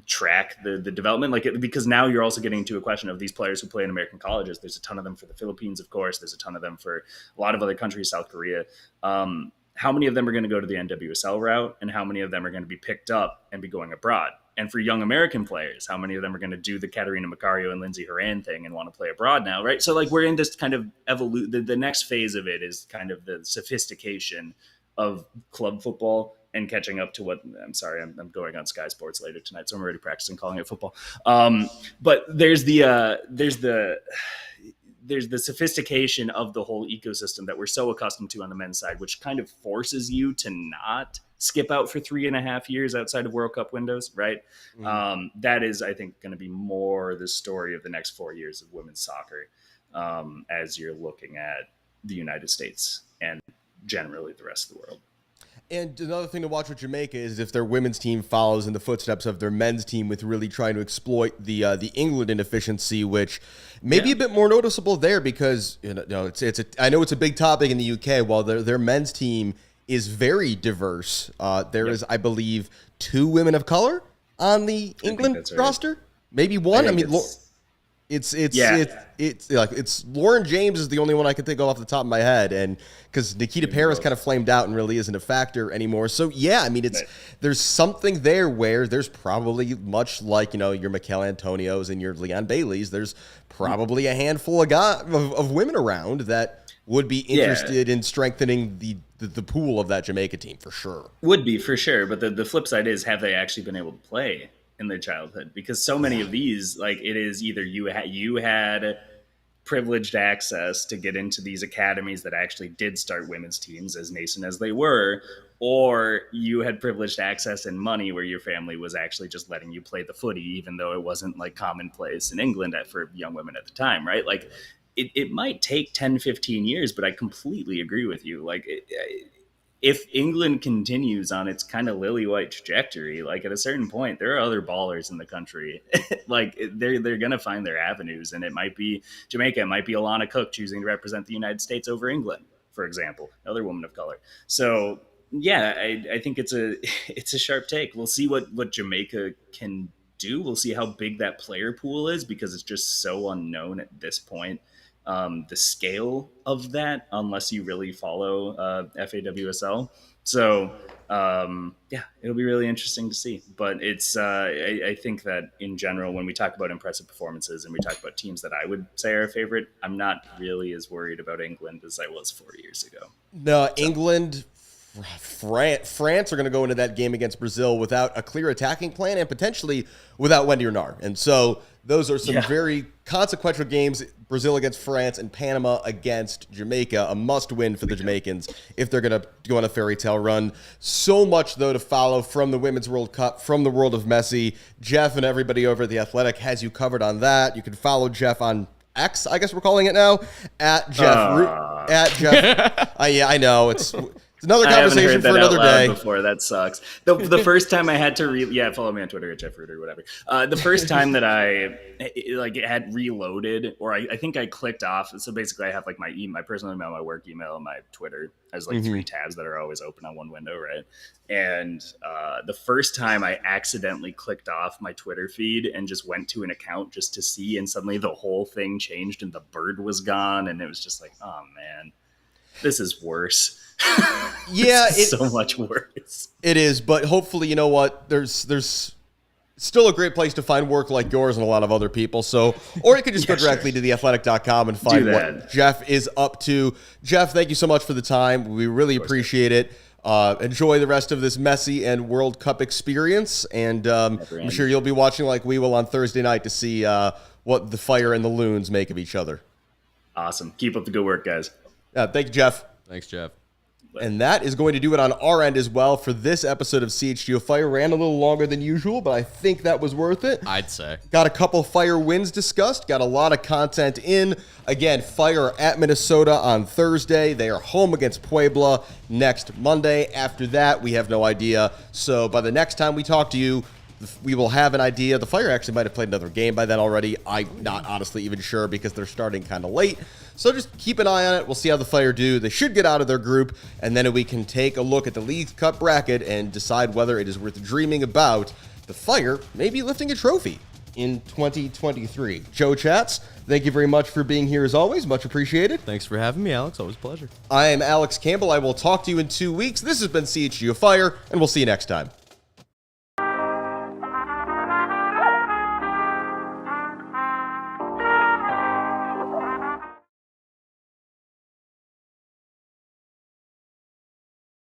track the development, because now you're also getting into a question of these players who play in American colleges. There's a ton of them for the Philippines, of course. There's a ton of them for a lot of other countries, South Korea. How many of them are going to go to the NWSL route, and how many of them are going to be picked up and be going abroad? And for young American players, how many of them are going to do the Katarina Macario and Lindsay Horan thing and want to play abroad now, right? So like we're in this kind of the next phase of it is kind of the sophistication of club football and catching up to what I'm going on Sky Sports later tonight, so I'm already practicing calling it football. But there's the there's the sophistication of the whole ecosystem that we're so accustomed to on the men's side, which kind of forces you to not skip out for 3.5 years outside of World Cup windows, right? That is, I think, going to be more the story of the next 4 years of women's soccer, as you're looking at the United States and generally the rest of the world. And another thing to watch with Jamaica is if their women's team follows in the footsteps of their men's team with really trying to exploit the England inefficiency, which may be a bit more noticeable there because I know it's a big topic in the UK. While their men's team is very diverse, there is, I believe, 2 women of color on the England roster, maybe one. I mean, it's Lauren James is the only one I can think of off the top of my head, and because Nikita Paris kind of flamed out and really isn't a factor anymore. So yeah, I mean, there's something there where there's probably, much like your Mikel Antonios and your Leon Baileys, there's probably a handful of women around that would be interested in strengthening the pool of that Jamaica team for sure. Would be for sure, but the flip side is, have they actually been able to play in their childhood? Because so many of these, like, it is either you had privileged access to get into these academies that actually did start women's teams, as nascent as they were, or you had privileged access and money where your family was actually just letting you play the footy, even though it wasn't like commonplace in England for young women at the time, right? Like, it might take 10, 15 years, but I completely agree with you. Like, if England continues on its kind of lily white trajectory, like, at a certain point, there are other ballers in the country. Like, they're going to find their avenues, and it might be Jamaica, it might be Alana Cook choosing to represent the United States over England, for example, another woman of color. So yeah, I think it's a sharp take. We'll see what Jamaica can do. We'll see how big that player pool is, because it's just so unknown at this point. The scale of that, unless you really follow FAWSL. So it'll be really interesting to see. But it's I think that in general, when we talk about impressive performances and we talk about teams that I would say are a favorite, I'm not really as worried about England as I was 4 years ago. No, England, France are going to go into that game against Brazil without a clear attacking plan and potentially without Wendy Renard. And so those are some very consequential games. Brazil against France and Panama against Jamaica, a must-win for the Jamaicans if they're going to go on a fairy tale run. So much, though, to follow from the Women's World Cup, from the world of Messi. Jeff and everybody over at The Athletic has you covered on that. You can follow Jeff on X, I guess we're calling it now, at Jeff. Yeah, I know. It's another conversation for another day. Before that sucks. The first time I had to follow me on Twitter at Jeff Rueter, whatever. The first time that I had reloaded, or I think I clicked off. So basically, I have like my personal email, my work email, and my Twitter has like 3 tabs that are always open on one window, right? And the first time I accidentally clicked off my Twitter feed and just went to an account just to see, and suddenly the whole thing changed and the bird was gone, and it was just like, oh man, this is worse. Yeah, it's so much worse. It is, but hopefully, you know what? There's still a great place to find work like yours and a lot of other people. So, or you could just go directly to theathletic.com and find what Jeff is up to. Jeff, thank you so much for the time. We really appreciate it. Enjoy the rest of this Messi and World Cup experience, and I'm sure you'll be watching like we will on Thursday night to see what the Fire and the Loons make of each other. Awesome. Keep up the good work, guys. Thank you, Jeff. Thanks, Jeff. And that is going to do it on our end as well for this episode of CHGO Fire. Ran a little longer than usual, but I think that was worth it. I'd say. Got a couple Fire wins discussed. Got a lot of content in. Again, Fire are at Minnesota on Thursday. They are home against Puebla next Monday. After that, we have no idea. So by the next time we talk to you, we will have an idea. The Fire actually might have played another game by then already. I'm not honestly even sure because they're starting kind of late. So just keep an eye on it. We'll see how the Fire do. They should get out of their group, and then we can take a look at the League Cup bracket and decide whether it is worth dreaming about the Fire maybe lifting a trophy in 2023. Joe Chatz, thank you very much for being here as always. Much appreciated. Thanks for having me, Alex. Always a pleasure. I am Alex Campbell. I will talk to you in 2 weeks. This has been CHGO Fire, and we'll see you next time.